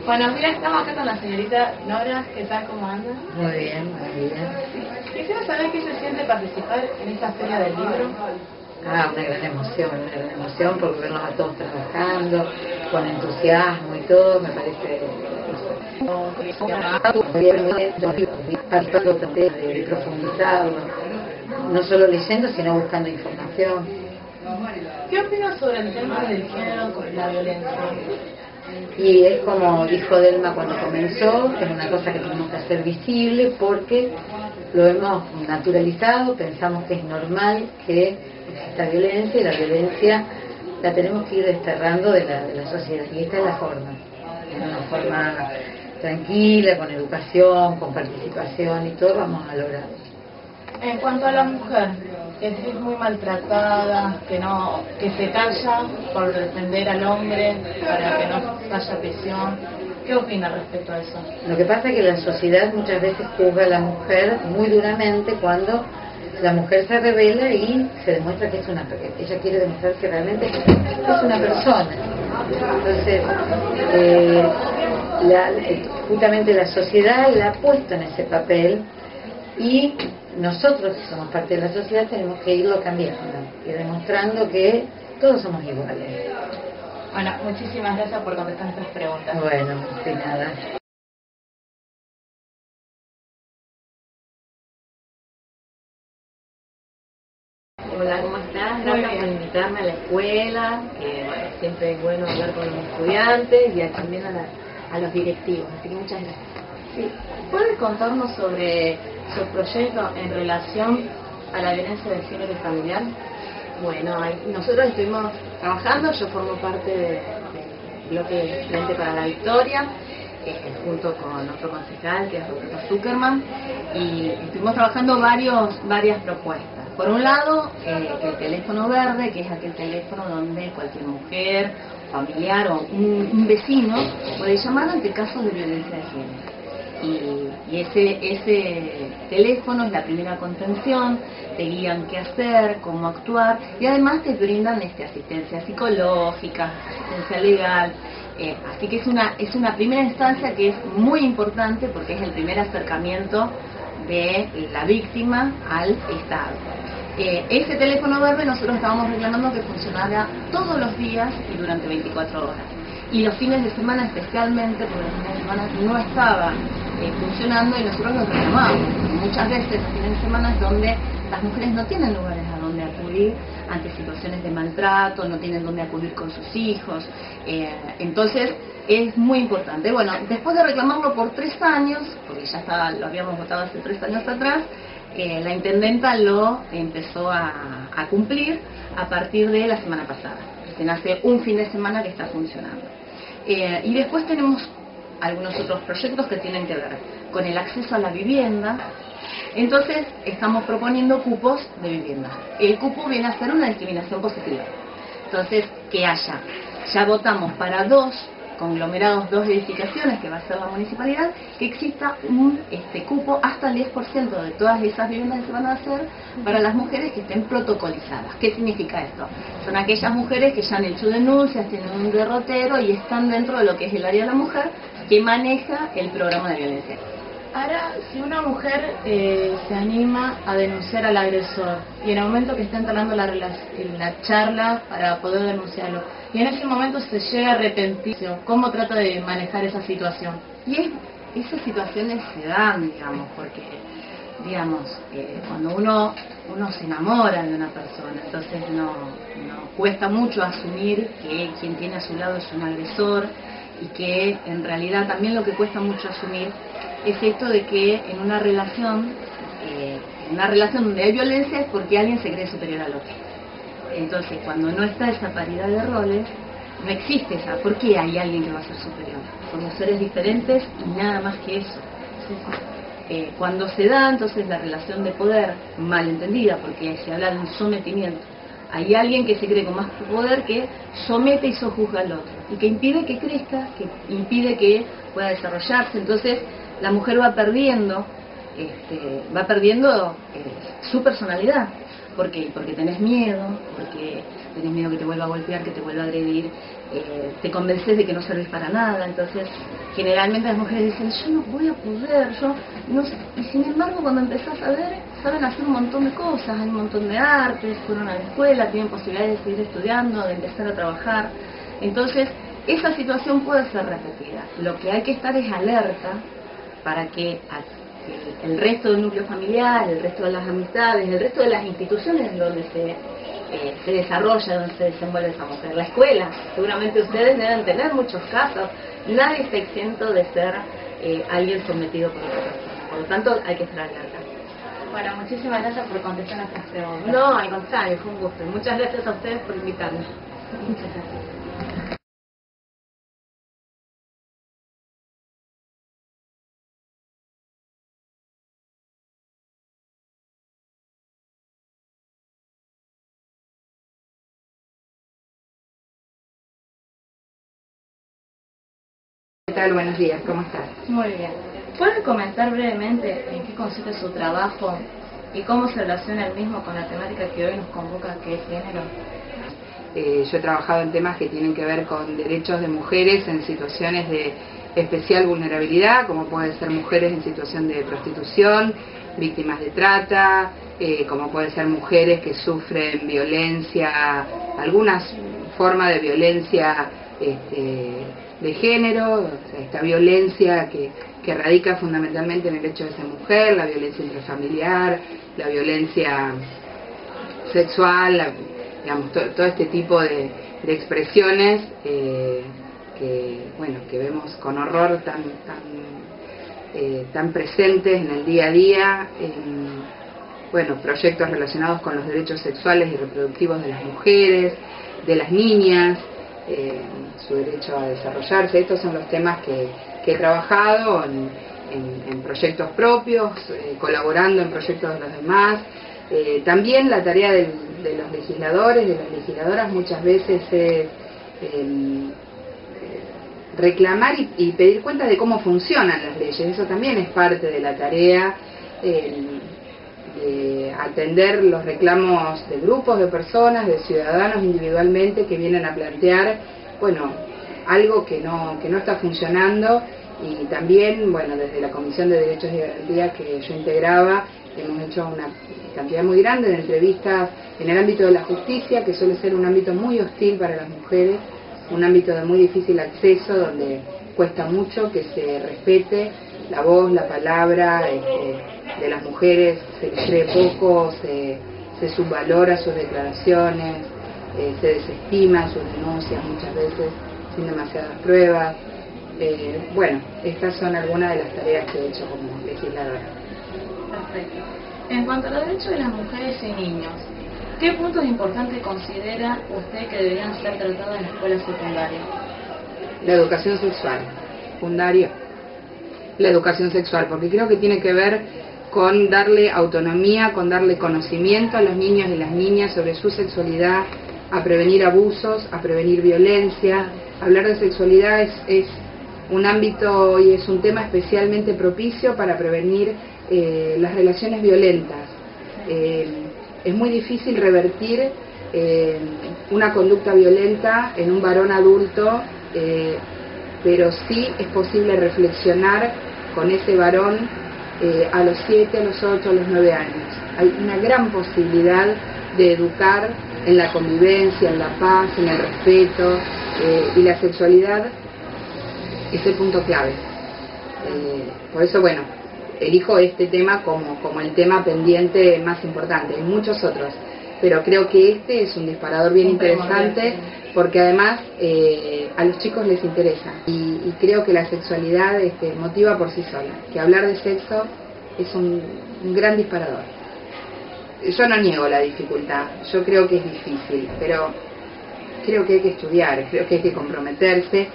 Buenos días, estamos acá con la señorita Nora. ¿Qué tal? ¿Cómo anda? Muy bien, muy bien. Quisiera saber qué se siente participar en esta feria del libro. Una gran emoción por verlos a todos trabajando, con entusiasmo y todo, me parece de profundizarlo, no solo leyendo, sino buscando información. ¿Qué opinas sobre el tema del género con la violencia? Y es como dijo Delma cuando comenzó, es una cosa que tenemos que hacer visible porque lo hemos naturalizado, pensamos que es normal que exista violencia y la violencia la tenemos que ir desterrando de la sociedad, y esta es la forma, en una forma tranquila, con educación, con participación y todo vamos a lograrlo. En cuanto a la mujer, que es muy maltratada, que se calla por defender al hombre para que no haya prisión, ¿qué opina respecto a eso? Lo que pasa es que la sociedad muchas veces juzga a la mujer muy duramente cuando la mujer se revela y se demuestra que ella quiere demostrar que realmente es una persona. Entonces, justamente la sociedad la ha puesto en ese papel y nosotros, que somos parte de la sociedad, tenemos que irlo cambiando y demostrando que todos somos iguales. Bueno, muchísimas gracias por contestar estas preguntas. Bueno, de nada. Hola, ¿cómo estás? Gracias por invitarme a la escuela, que bueno, siempre es bueno hablar con los estudiantes y también a los directivos, así que muchas gracias. Sí, ¿puedes contarnos sobre su proyecto en relación a la violencia de género y familiar? Bueno, nosotros estuvimos trabajando, yo formo parte del bloque Frente para la Victoria, junto con otro concejal que es Roberto Zuckerman, y estuvimos trabajando varias propuestas. Por un lado, el teléfono verde, que es aquel teléfono donde cualquier mujer, familiar o un vecino puede llamar ante casos de violencia de género. Y ese teléfono es la primera contención, te guían qué hacer, cómo actuar, y además te brindan asistencia psicológica, asistencia legal. Así que es una primera instancia que es muy importante porque es el primer acercamiento de la víctima al Estado. Ese teléfono verde nosotros estábamos reclamando que funcionara todos los días y durante 24 horas. Y los fines de semana especialmente, porque los fines de semana no estaba funcionando y nosotros lo reclamamos. Muchas veces los fines de semana es donde las mujeres no tienen lugares a donde acudir ante situaciones de maltrato, no tienen donde acudir con sus hijos. Entonces es muy importante. Bueno, después de reclamarlo por 3 años, porque ya lo habíamos votado hace 3 años atrás, la intendenta lo empezó a cumplir a partir de la semana pasada. Hace un fin de semana que está funcionando. Y después tenemos algunos otros proyectos que tienen que ver con el acceso a la vivienda. Entonces estamos proponiendo cupos de vivienda. El cupo viene a ser una discriminación positiva. Entonces, que haya, ya votamos para 2 conglomerados, 2 edificaciones que va a ser la municipalidad, que exista un cupo hasta el 10% de todas esas viviendas que se van a hacer para las mujeres que estén protocolizadas. ¿Qué significa esto? Son aquellas mujeres que ya han hecho denuncias, tienen un derrotero y están dentro de lo que es el área de la mujer que maneja el programa de violencia. Ahora, si una mujer se anima a denunciar al agresor y en el momento que está entablando la charla para poder denunciarlo, y en ese momento se llega a arrepentir, ¿cómo trata de manejar esa situación? Y esas situaciones se dan, digamos, porque, digamos, cuando uno se enamora de una persona, entonces no cuesta mucho asumir que quien tiene a su lado es un agresor, y que en realidad también lo que cuesta mucho asumir es esto de que en una relación donde hay violencia es porque alguien se cree superior al otro. Entonces, cuando no está esa paridad de roles, no existe esa. ¿Por qué hay alguien que va a ser superior? Somos seres diferentes y nada más que eso. Cuando se da entonces la relación de poder malentendida, porque se habla de un sometimiento, hay alguien que se cree con más poder que somete y sojuzga al otro y que impide que crezca, que impide que pueda desarrollarse. Entonces la mujer va perdiendo su personalidad, ¿Por qué? Porque tenés miedo, porque tenés miedo que te vuelva a golpear, que te vuelva a agredir, te convences de que no servís para nada. Entonces, generalmente las mujeres dicen, yo no voy a poder, yo no sé. Y sin embargo, cuando empezás a ver, saben hacer un montón de cosas, hay un montón de artes, fueron a la escuela, tienen posibilidades de seguir estudiando, de empezar a trabajar. Entonces, esa situación puede ser repetida. Lo que hay que estar es alerta para que el resto del núcleo familiar, el resto de las amistades, el resto de las instituciones donde se desarrolla, donde se desenvuelve esa mujer. La escuela, seguramente ustedes deben tener muchos casos. Nadie está exento de ser alguien sometido por otra persona. Por lo tanto, hay que estar alerta. Bueno, muchísimas gracias por contestar nuestras preguntas. No, al contrario, fue un gusto. Muchas gracias a ustedes por invitarme. Muchas gracias. ¿Qué tal? Buenos días, ¿cómo estás? Muy bien. ¿Puede comentar brevemente en qué consiste su trabajo y cómo se relaciona el mismo con la temática que hoy nos convoca, que es género? Yo he trabajado en temas que tienen que ver con derechos de mujeres en situaciones de especial vulnerabilidad, como pueden ser mujeres en situación de prostitución, víctimas de trata, como pueden ser mujeres que sufren violencia, alguna forma de violencia de género, o sea, esta violencia que radica fundamentalmente en el hecho de ser mujer, la violencia intrafamiliar, la violencia sexual, digamos, todo este tipo de expresiones que vemos con horror tan presentes en el día a día, proyectos relacionados con los derechos sexuales y reproductivos de las mujeres, de las niñas, su derecho a desarrollarse. Estos son los temas que he trabajado en proyectos propios, colaborando en proyectos de los demás. También la tarea de los legisladores, de las legisladoras, muchas veces es reclamar y pedir cuenta de cómo funcionan las leyes. Eso también es parte de la tarea, de atender los reclamos de grupos de personas, de ciudadanos individualmente que vienen a plantear, algo que no está funcionando. Y también, desde la Comisión de Derechos y Garantías que yo integraba, hemos hecho una cantidad muy grande de entrevistas en el ámbito de la justicia, que suele ser un ámbito muy hostil para las mujeres, un ámbito de muy difícil acceso, donde cuesta mucho que se respete la voz, la palabra de las mujeres, se les cree poco, se subvalora sus declaraciones, se desestima sus denuncias muchas veces sin demasiadas pruebas. Estas son algunas de las tareas que he hecho como legisladora. Perfecto. En cuanto a los derechos de las mujeres y niños, ¿qué puntos importantes considera usted que deberían ser tratados en la escuela secundaria? La educación sexual, secundaria. La educación sexual, porque creo que tiene que ver con darle autonomía, con darle conocimiento a los niños y las niñas sobre su sexualidad, a prevenir abusos, a prevenir violencia. Hablar de sexualidad es un ámbito y es un tema especialmente propicio para prevenir las relaciones violentas. Es muy difícil revertir una conducta violenta en un varón adulto, pero sí es posible reflexionar con ese varón a los 7, a los 8, a los 9 años. Hay una gran posibilidad de educar en la convivencia, en la paz, en el respeto, y la sexualidad es el punto clave. Por eso, elijo este tema como el tema pendiente más importante. Hay muchos otros, pero creo que este es un disparador bien interesante, porque además a los chicos les interesa, y creo que la sexualidad motiva por sí sola, que hablar de sexo es un gran disparador. Yo no niego la dificultad, yo creo que es difícil, pero creo que hay que estudiar, creo que hay que comprometerse,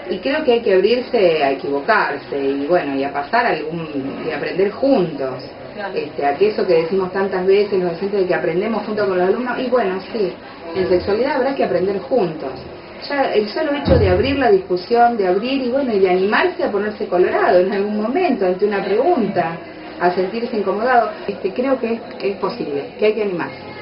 y creo que hay que abrirse a equivocarse y a pasar y aprender juntos. Aquello que decimos tantas veces los docentes, de que aprendemos junto con los alumnos, y sí, en sexualidad habrá que aprender juntos. Ya el solo hecho de abrir la discusión, de abrir y de animarse a ponerse colorado en algún momento ante una pregunta, a sentirse incomodado, creo que es posible, que hay que animarse.